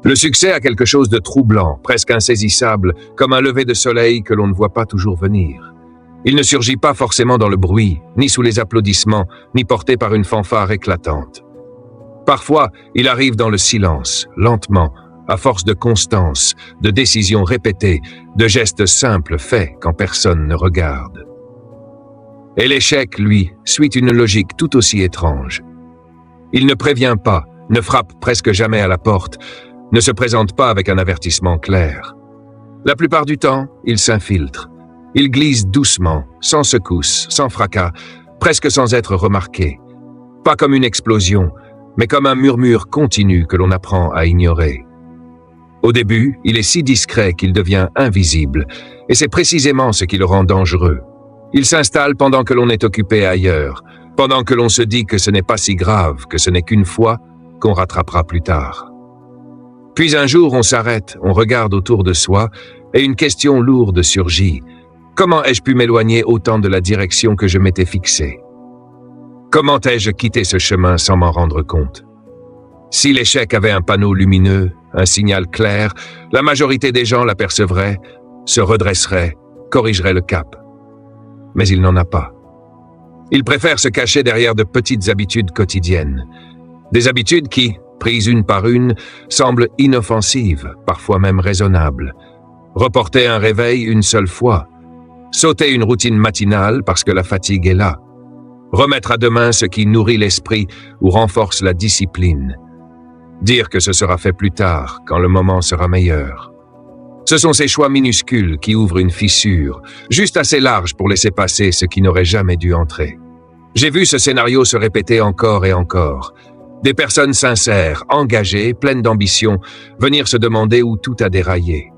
Le succès a quelque chose de troublant, presque insaisissable, comme un lever de soleil que l'on ne voit pas toujours venir. Il ne surgit pas forcément dans le bruit, ni sous les applaudissements, ni porté par une fanfare éclatante. Parfois, il arrive dans le silence, lentement, à force de constance, de décisions répétées, de gestes simples faits quand personne ne regarde. Et l'échec, lui, suit une logique tout aussi étrange. Il ne prévient pas, ne frappe presque jamais à la porte, ne se présente pas avec un avertissement clair. La plupart du temps, il s'infiltre. Il glisse doucement, sans secousse, sans fracas, presque sans être remarqué. Pas comme une explosion, mais comme un murmure continu que l'on apprend à ignorer. Au début, il est si discret qu'il devient invisible, et c'est précisément ce qui le rend dangereux. Il s'installe pendant que l'on est occupé ailleurs, pendant que l'on se dit que ce n'est pas si grave, que ce n'est qu'une fois, qu'on rattrapera plus tard. Puis un jour, on s'arrête, on regarde autour de soi, et une question lourde surgit. Comment ai-je pu m'éloigner autant de la direction que je m'étais fixée? Comment ai-je quitté ce chemin sans m'en rendre compte? Si l'échec avait un panneau lumineux, un signal clair, la majorité des gens l'apercevraient, se redresseraient, corrigeraient le cap. Mais il n'en a pas. Il préfère se cacher derrière de petites habitudes quotidiennes. Des habitudes qui, prises une par une, semblent inoffensives, parfois même raisonnables. Reporter un réveil une seule fois. Sauter une routine matinale parce que la fatigue est là. Remettre à demain ce qui nourrit l'esprit ou renforce la discipline. Dire que ce sera fait plus tard, quand le moment sera meilleur. Ce sont ces choix minuscules qui ouvrent une fissure, juste assez large pour laisser passer ce qui n'aurait jamais dû entrer. J'ai vu ce scénario se répéter encore et encore. Des personnes sincères, engagées, pleines d'ambition, venir se demander où tout a déraillé.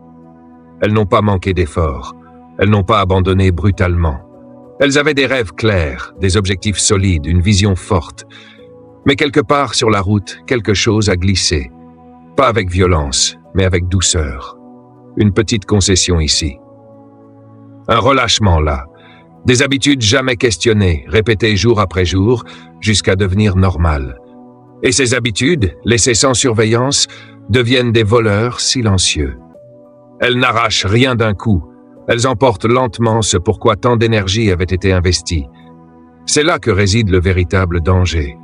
Elles n'ont pas manqué d'efforts. Elles n'ont pas abandonné brutalement. Elles avaient des rêves clairs, des objectifs solides, une vision forte. Mais quelque part sur la route, quelque chose a glissé. Pas avec violence, mais avec douceur. Une petite concession ici. Un relâchement là. Des habitudes jamais questionnées, répétées jour après jour, jusqu'à devenir normales. Et ces habitudes, laissées sans surveillance, deviennent des voleurs silencieux. Elles n'arrachent rien d'un coup. Elles emportent lentement ce pourquoi tant d'énergie avait été investie. C'est là que réside le véritable danger.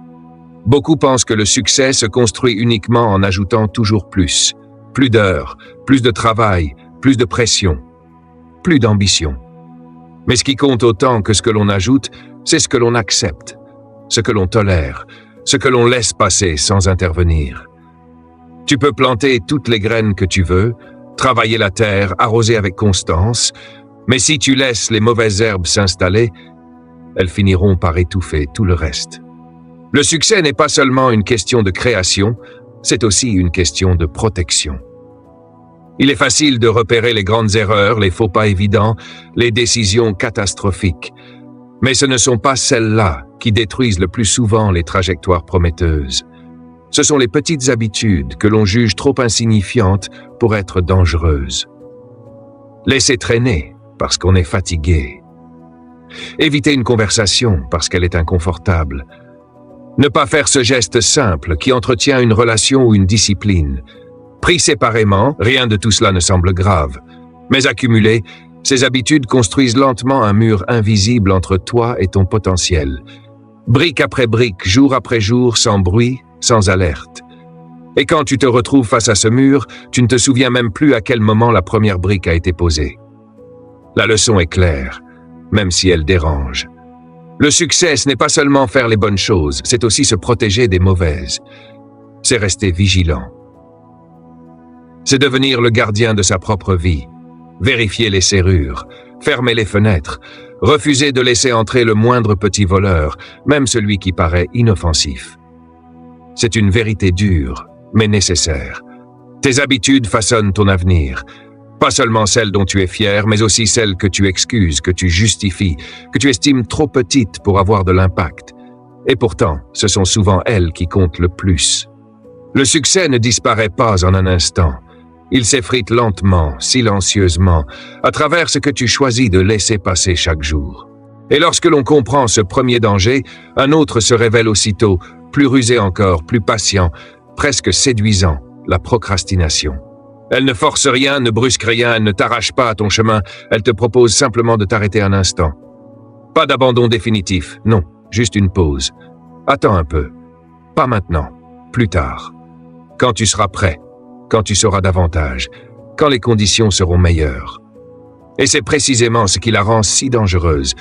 Beaucoup pensent que le succès se construit uniquement en ajoutant toujours plus. Plus d'heures, plus de travail, plus de pression, plus d'ambition. Mais ce qui compte autant que ce que l'on ajoute, c'est ce que l'on accepte, ce que l'on tolère, ce que l'on laisse passer sans intervenir. Tu peux planter toutes les graines que tu veux, travailler la terre, arroser avec constance, mais si tu laisses les mauvaises herbes s'installer, elles finiront par étouffer tout le reste. Le succès n'est pas seulement une question de création, c'est aussi une question de protection. Il est facile de repérer les grandes erreurs, les faux pas évidents, les décisions catastrophiques. Mais ce ne sont pas celles-là qui détruisent le plus souvent les trajectoires prometteuses. Ce sont les petites habitudes que l'on juge trop insignifiantes pour être dangereuses. Laisser traîner parce qu'on est fatigué. Éviter une conversation parce qu'elle est inconfortable. Ne pas faire ce geste simple qui entretient une relation ou une discipline. Pris séparément, rien de tout cela ne semble grave. Mais accumulées, ces habitudes construisent lentement un mur invisible entre toi et ton potentiel. Brique après brique, jour après jour, sans bruit, sans alerte. Et quand tu te retrouves face à ce mur, tu ne te souviens même plus à quel moment la première brique a été posée. La leçon est claire, même si elle dérange. Le succès, ce n'est pas seulement faire les bonnes choses, c'est aussi se protéger des mauvaises. C'est rester vigilant. C'est devenir le gardien de sa propre vie, vérifier les serrures, fermer les fenêtres, refuser de laisser entrer le moindre petit voleur, même celui qui paraît inoffensif. C'est une vérité dure, mais nécessaire. Tes habitudes façonnent ton avenir. Pas seulement celle dont tu es fier, mais aussi celle que tu excuses, que tu justifies, que tu estimes trop petite pour avoir de l'impact. Et pourtant, ce sont souvent elles qui comptent le plus. Le succès ne disparaît pas en un instant. Il s'effrite lentement, silencieusement, à travers ce que tu choisis de laisser passer chaque jour. Et lorsque l'on comprend ce premier danger, un autre se révèle aussitôt, plus rusé encore, plus patient, presque séduisant, la procrastination. Elle ne force rien, ne brusque rien, elle ne t'arrache pas à ton chemin, elle te propose simplement de t'arrêter un instant. Pas d'abandon définitif, non, juste une pause. Attends un peu. Pas maintenant, plus tard. Quand tu seras prêt, quand tu sauras davantage, quand les conditions seront meilleures. Et c'est précisément ce qui la rend si dangereuse,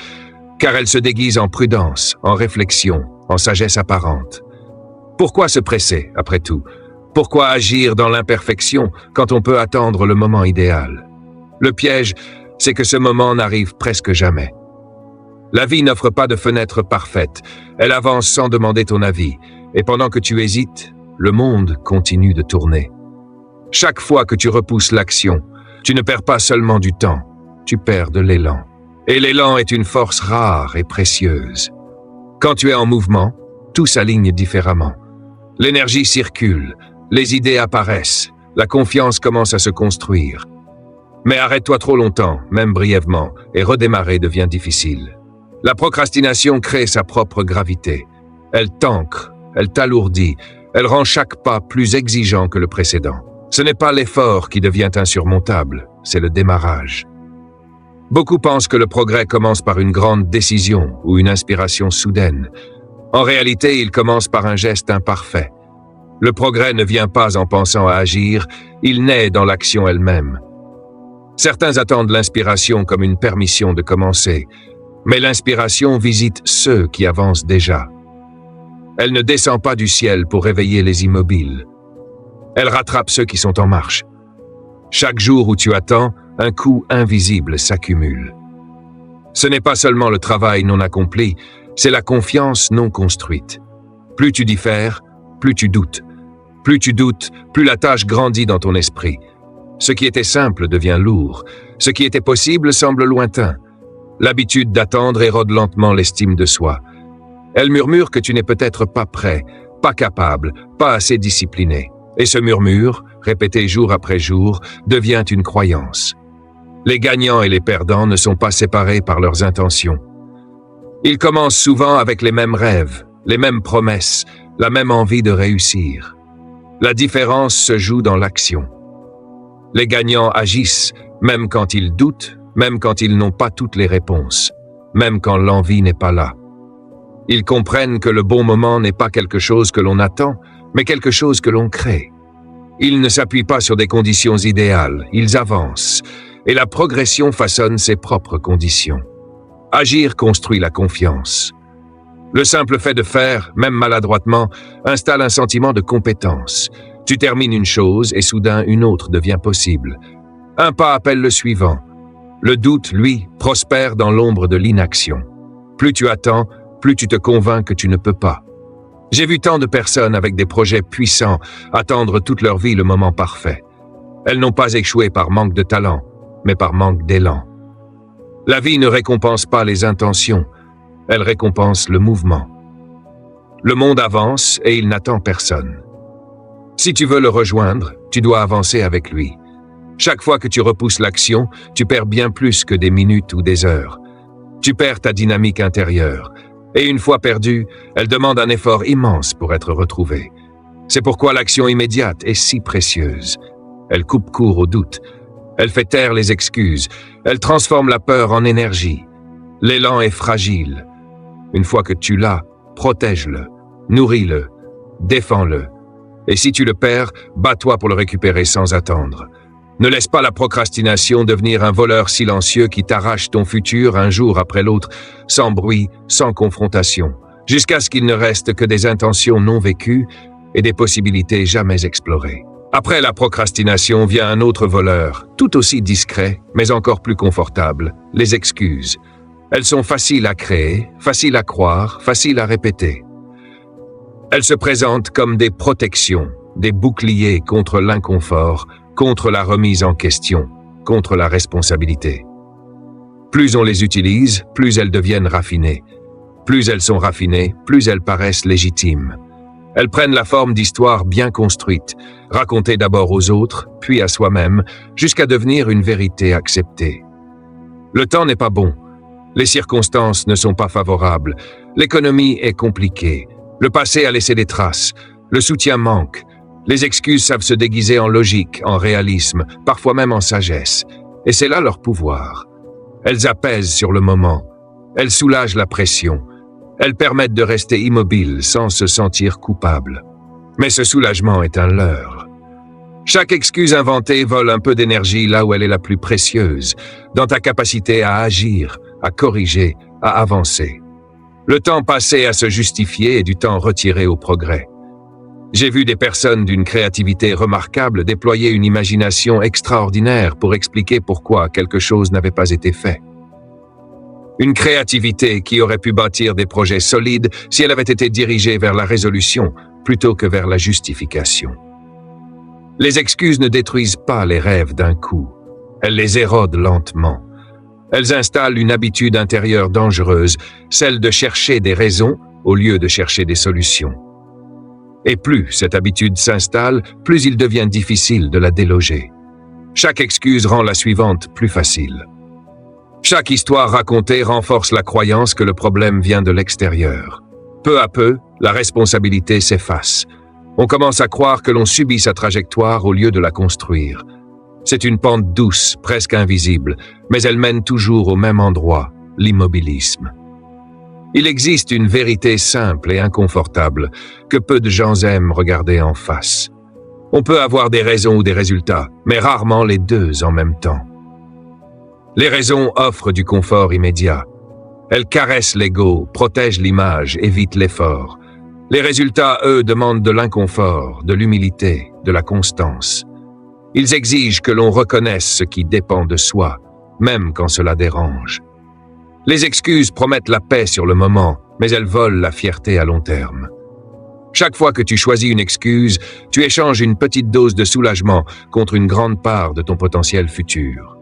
car elle se déguise en prudence, en réflexion, en sagesse apparente. Pourquoi se presser, après tout? Pourquoi agir dans l'imperfection quand on peut attendre le moment idéal? Le piège, c'est que ce moment n'arrive presque jamais. La vie n'offre pas de fenêtre parfaite, elle avance sans demander ton avis, et pendant que tu hésites, le monde continue de tourner. Chaque fois que tu repousses l'action, tu ne perds pas seulement du temps, tu perds de l'élan. Et l'élan est une force rare et précieuse. Quand tu es en mouvement, tout s'aligne différemment. L'énergie circule, les idées apparaissent, la confiance commence à se construire. Mais arrête-toi trop longtemps, même brièvement, et redémarrer devient difficile. La procrastination crée sa propre gravité. Elle t'ancre, elle t'alourdit, elle rend chaque pas plus exigeant que le précédent. Ce n'est pas l'effort qui devient insurmontable, c'est le démarrage. Beaucoup pensent que le progrès commence par une grande décision ou une inspiration soudaine. En réalité, il commence par un geste imparfait. Le progrès ne vient pas en pensant à agir, il naît dans l'action elle-même. Certains attendent l'inspiration comme une permission de commencer, mais l'inspiration visite ceux qui avancent déjà. Elle ne descend pas du ciel pour réveiller les immobiles. Elle rattrape ceux qui sont en marche. Chaque jour où tu attends, un coup invisible s'accumule. Ce n'est pas seulement le travail non accompli, c'est la confiance non construite. Plus tu diffères, plus tu doutes. Plus tu doutes, plus la tâche grandit dans ton esprit. Ce qui était simple devient lourd. Ce qui était possible semble lointain. L'habitude d'attendre érode lentement l'estime de soi. Elle murmure que tu n'es peut-être pas prêt, pas capable, pas assez discipliné. Et ce murmure, répété jour après jour, devient une croyance. Les gagnants et les perdants ne sont pas séparés par leurs intentions. Ils commencent souvent avec les mêmes rêves, les mêmes promesses, la même envie de réussir. La différence se joue dans l'action. Les gagnants agissent, même quand ils doutent, même quand ils n'ont pas toutes les réponses, même quand l'envie n'est pas là. Ils comprennent que le bon moment n'est pas quelque chose que l'on attend, mais quelque chose que l'on crée. Ils ne s'appuient pas sur des conditions idéales, ils avancent, et la progression façonne ses propres conditions. Agir construit la confiance. Le simple fait de faire, même maladroitement, installe un sentiment de compétence. Tu termines une chose et soudain une autre devient possible. Un pas appelle le suivant. Le doute, lui, prospère dans l'ombre de l'inaction. Plus tu attends, plus tu te convaincs que tu ne peux pas. J'ai vu tant de personnes avec des projets puissants attendre toute leur vie le moment parfait. Elles n'ont pas échoué par manque de talent, mais par manque d'élan. La vie ne récompense pas les intentions, elle récompense le mouvement. Le monde avance et il n'attend personne. Si tu veux le rejoindre, tu dois avancer avec lui. Chaque fois que tu repousses l'action, tu perds bien plus que des minutes ou des heures. Tu perds ta dynamique intérieure. Et une fois perdue, elle demande un effort immense pour être retrouvée. C'est pourquoi l'action immédiate est si précieuse. Elle coupe court au doute. Elle fait taire les excuses. Elle transforme la peur en énergie. L'élan est fragile. Une fois que tu l'as, protège-le, nourris-le, défends-le. Et si tu le perds, bats-toi pour le récupérer sans attendre. Ne laisse pas la procrastination devenir un voleur silencieux qui t'arrache ton futur un jour après l'autre, sans bruit, sans confrontation, jusqu'à ce qu'il ne reste que des intentions non vécues et des possibilités jamais explorées. Après la procrastination vient un autre voleur, tout aussi discret, mais encore plus confortable, les excuses. Elles sont faciles à créer, faciles à croire, faciles à répéter. Elles se présentent comme des protections, des boucliers contre l'inconfort, contre la remise en question, contre la responsabilité. Plus on les utilise, plus elles deviennent raffinées. Plus elles sont raffinées, plus elles paraissent légitimes. Elles prennent la forme d'histoires bien construites, racontées d'abord aux autres, puis à soi-même, jusqu'à devenir une vérité acceptée. Le temps n'est pas bon. Les circonstances ne sont pas favorables. L'économie est compliquée. Le passé a laissé des traces. Le soutien manque. Les excuses savent se déguiser en logique, en réalisme, parfois même en sagesse. Et c'est là leur pouvoir. Elles apaisent sur le moment. Elles soulagent la pression. Elles permettent de rester immobile sans se sentir coupable. Mais ce soulagement est un leurre. Chaque excuse inventée vole un peu d'énergie là où elle est la plus précieuse, dans ta capacité à agir, à corriger, à avancer. Le temps passé à se justifier est du temps retiré au progrès. J'ai vu des personnes d'une créativité remarquable déployer une imagination extraordinaire pour expliquer pourquoi quelque chose n'avait pas été fait. Une créativité qui aurait pu bâtir des projets solides si elle avait été dirigée vers la résolution plutôt que vers la justification. Les excuses ne détruisent pas les rêves d'un coup. Elles les érodent lentement. Elles installent une habitude intérieure dangereuse, celle de chercher des raisons au lieu de chercher des solutions. Et plus cette habitude s'installe, plus il devient difficile de la déloger. Chaque excuse rend la suivante plus facile. Chaque histoire racontée renforce la croyance que le problème vient de l'extérieur. Peu à peu, la responsabilité s'efface. On commence à croire que l'on subit sa trajectoire au lieu de la construire. C'est une pente douce, presque invisible, mais elle mène toujours au même endroit, l'immobilisme. Il existe une vérité simple et inconfortable que peu de gens aiment regarder en face. On peut avoir des raisons ou des résultats, mais rarement les deux en même temps. Les raisons offrent du confort immédiat. Elles caressent l'ego, protègent l'image, évitent l'effort. Les résultats, eux, demandent de l'inconfort, de l'humilité, de la constance. Ils exigent que l'on reconnaisse ce qui dépend de soi, même quand cela dérange. Les excuses promettent la paix sur le moment, mais elles volent la fierté à long terme. Chaque fois que tu choisis une excuse, tu échanges une petite dose de soulagement contre une grande part de ton potentiel futur.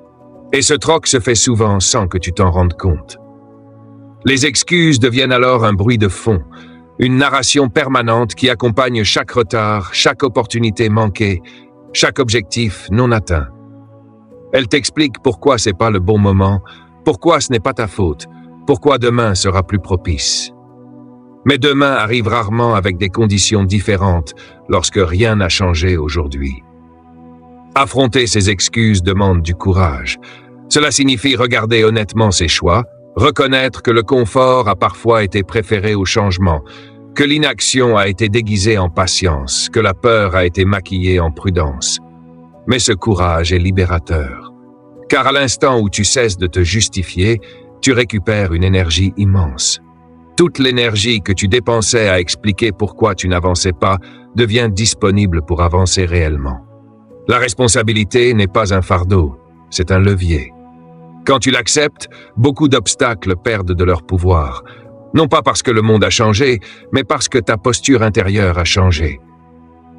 Et ce troc se fait souvent sans que tu t'en rendes compte. Les excuses deviennent alors un bruit de fond, une narration permanente qui accompagne chaque retard, chaque opportunité manquée, chaque objectif non atteint. Elle t'explique pourquoi c'est pas le bon moment, pourquoi ce n'est pas ta faute, pourquoi demain sera plus propice. Mais demain arrive rarement avec des conditions différentes lorsque rien n'a changé aujourd'hui. Affronter ces excuses demande du courage. Cela signifie regarder honnêtement ses choix, reconnaître que le confort a parfois été préféré au changement, que l'inaction a été déguisée en patience, que la peur a été maquillée en prudence. Mais ce courage est libérateur. Car à l'instant où tu cesses de te justifier, tu récupères une énergie immense. Toute l'énergie que tu dépensais à expliquer pourquoi tu n'avançais pas devient disponible pour avancer réellement. La responsabilité n'est pas un fardeau, c'est un levier. Quand tu l'acceptes, beaucoup d'obstacles perdent de leur pouvoir. Non pas parce que le monde a changé, mais parce que ta posture intérieure a changé.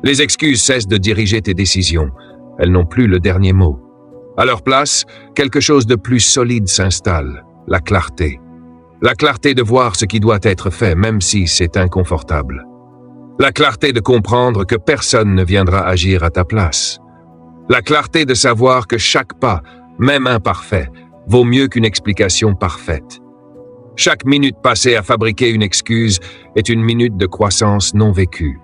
Les excuses cessent de diriger tes décisions. Elles n'ont plus le dernier mot. À leur place, quelque chose de plus solide s'installe, la clarté. La clarté de voir ce qui doit être fait, même si c'est inconfortable. La clarté de comprendre que personne ne viendra agir à ta place. La clarté de savoir que chaque pas, même imparfait, vaut mieux qu'une explication parfaite. Chaque minute passée à fabriquer une excuse est une minute de croissance non vécue.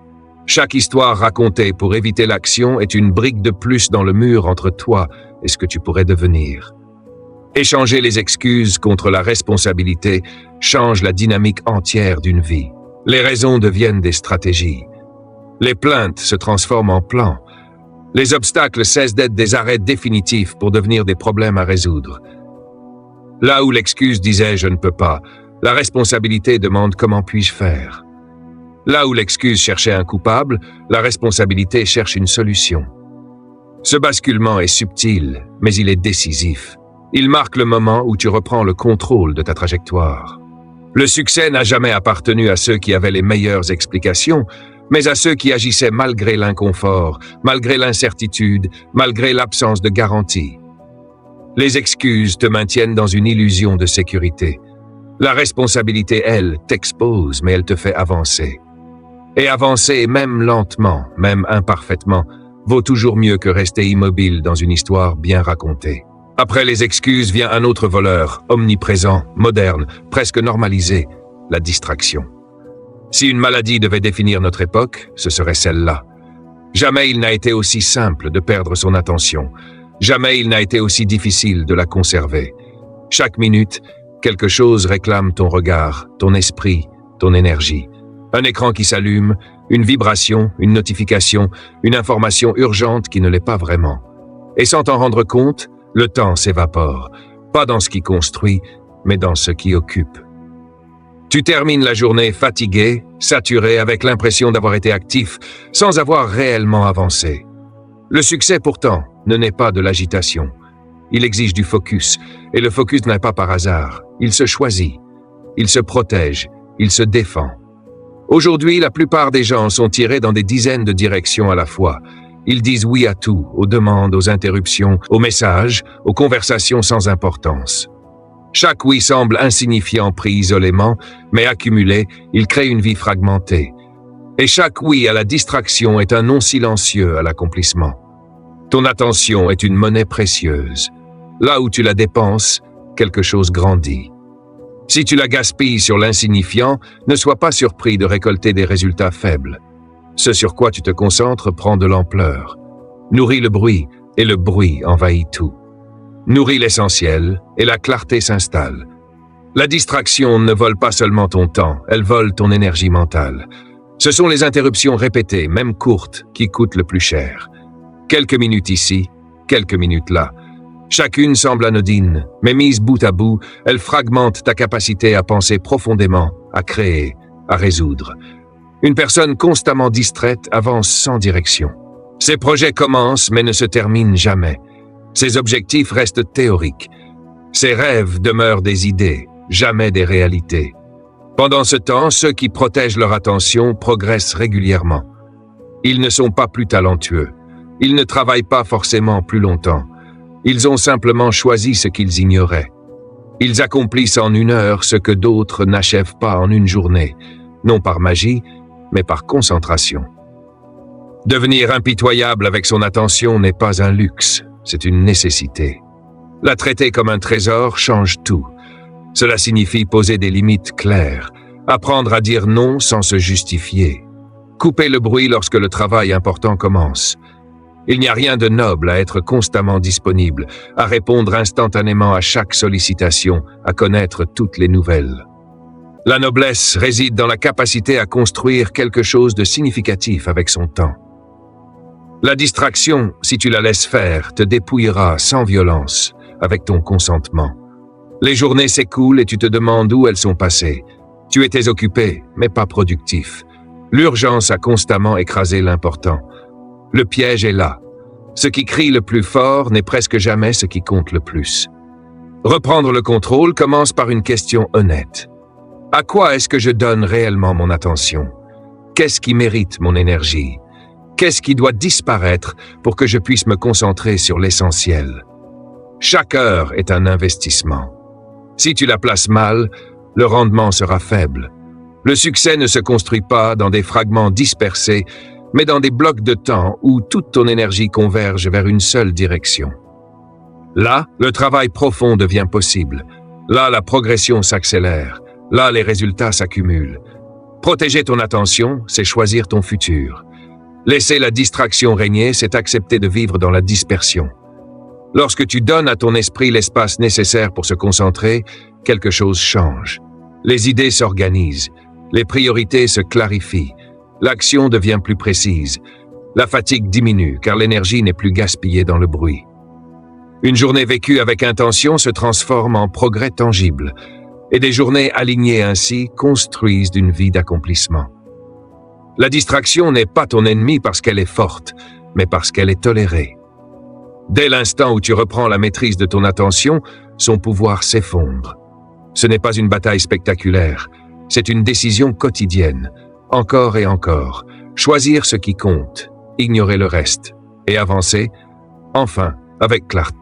Chaque histoire racontée pour éviter l'action est une brique de plus dans le mur entre toi et ce que tu pourrais devenir. Échanger les excuses contre la responsabilité change la dynamique entière d'une vie. Les raisons deviennent des stratégies. Les plaintes se transforment en plans. Les obstacles cessent d'être des arrêts définitifs pour devenir des problèmes à résoudre. Là où l'excuse disait « je ne peux pas », la responsabilité demande « comment puis-je faire ». Là où l'excuse cherchait un coupable, la responsabilité cherche une solution. Ce basculement est subtil, mais il est décisif. Il marque le moment où tu reprends le contrôle de ta trajectoire. Le succès n'a jamais appartenu à ceux qui avaient les meilleures explications, mais à ceux qui agissaient malgré l'inconfort, malgré l'incertitude, malgré l'absence de garantie. Les excuses te maintiennent dans une illusion de sécurité. La responsabilité, elle, t'expose, mais elle te fait avancer. Et avancer, même lentement, même imparfaitement, vaut toujours mieux que rester immobile dans une histoire bien racontée. Après les excuses vient un autre voleur, omniprésent, moderne, presque normalisé, la distraction. Si une maladie devait définir notre époque, ce serait celle-là. Jamais il n'a été aussi simple de perdre son attention. Jamais il n'a été aussi difficile de la conserver. Chaque minute, quelque chose réclame ton regard, ton esprit, ton énergie. Un écran qui s'allume, une vibration, une notification, une information urgente qui ne l'est pas vraiment. Et sans t'en rendre compte, le temps s'évapore. Pas dans ce qui construit, mais dans ce qui occupe. Tu termines la journée fatigué, saturé, avec l'impression d'avoir été actif, sans avoir réellement avancé. Le succès, pourtant, ne naît pas de l'agitation. Il exige du focus, et le focus n'est pas par hasard. Il se choisit, il se protège, il se défend. Aujourd'hui, la plupart des gens sont tirés dans des dizaines de directions à la fois. Ils disent oui à tout, aux demandes, aux interruptions, aux messages, aux conversations sans importance. Chaque oui semble insignifiant pris isolément, mais accumulé, il crée une vie fragmentée. Et chaque oui à la distraction est un non silencieux à l'accomplissement. Ton attention est une monnaie précieuse. Là où tu la dépenses, quelque chose grandit. Si tu la gaspilles sur l'insignifiant, ne sois pas surpris de récolter des résultats faibles. Ce sur quoi tu te concentres prend de l'ampleur. Nourris le bruit, et le bruit envahit tout. Nourris l'essentiel, et la clarté s'installe. La distraction ne vole pas seulement ton temps, elle vole ton énergie mentale. Ce sont les interruptions répétées, même courtes, qui coûtent le plus cher. Quelques minutes ici, quelques minutes là. Chacune semble anodine, mais mise bout à bout, elle fragmente ta capacité à penser profondément, à créer, à résoudre. Une personne constamment distraite avance sans direction. Ses projets commencent mais ne se terminent jamais. Ses objectifs restent théoriques. Ses rêves demeurent des idées, jamais des réalités. Pendant ce temps, ceux qui protègent leur attention progressent régulièrement. Ils ne sont pas plus talentueux. Ils ne travaillent pas forcément plus longtemps. Ils ont simplement choisi ce qu'ils ignoraient. Ils accomplissent en 1 heure ce que d'autres n'achèvent pas en 1 journée, non par magie, mais par concentration. Devenir impitoyable avec son attention n'est pas un luxe, c'est une nécessité. La traiter comme un trésor change tout. Cela signifie poser des limites claires, apprendre à dire non sans se justifier, couper le bruit lorsque le travail important commence. Il n'y a rien de noble à être constamment disponible, à répondre instantanément à chaque sollicitation, à connaître toutes les nouvelles. La noblesse réside dans la capacité à construire quelque chose de significatif avec son temps. La distraction, si tu la laisses faire, te dépouillera sans violence, avec ton consentement. Les journées s'écoulent et tu te demandes où elles sont passées. Tu étais occupé, mais pas productif. L'urgence a constamment écrasé l'important. Le piège est là. Ce qui crie le plus fort n'est presque jamais ce qui compte le plus. Reprendre le contrôle commence par une question honnête. À quoi est-ce que je donne réellement mon attention? Qu'est-ce qui mérite mon énergie? Qu'est-ce qui doit disparaître pour que je puisse me concentrer sur l'essentiel? Chaque heure est un investissement. Si tu la places mal, le rendement sera faible. Le succès ne se construit pas dans des fragments dispersés, mais dans des blocs de temps où toute ton énergie converge vers une seule direction. Là, le travail profond devient possible. Là, la progression s'accélère. Là, les résultats s'accumulent. Protéger ton attention, c'est choisir ton futur. Laisser la distraction régner, c'est accepter de vivre dans la dispersion. Lorsque tu donnes à ton esprit l'espace nécessaire pour se concentrer, quelque chose change. Les idées s'organisent, les priorités se clarifient, l'action devient plus précise, la fatigue diminue car l'énergie n'est plus gaspillée dans le bruit. Une journée vécue avec intention se transforme en progrès tangible, et des journées alignées ainsi construisent une vie d'accomplissement. La distraction n'est pas ton ennemi parce qu'elle est forte, mais parce qu'elle est tolérée. Dès l'instant où tu reprends la maîtrise de ton attention, son pouvoir s'effondre. Ce n'est pas une bataille spectaculaire, c'est une décision quotidienne, encore et encore, choisir ce qui compte, ignorer le reste, et avancer, enfin, avec clarté.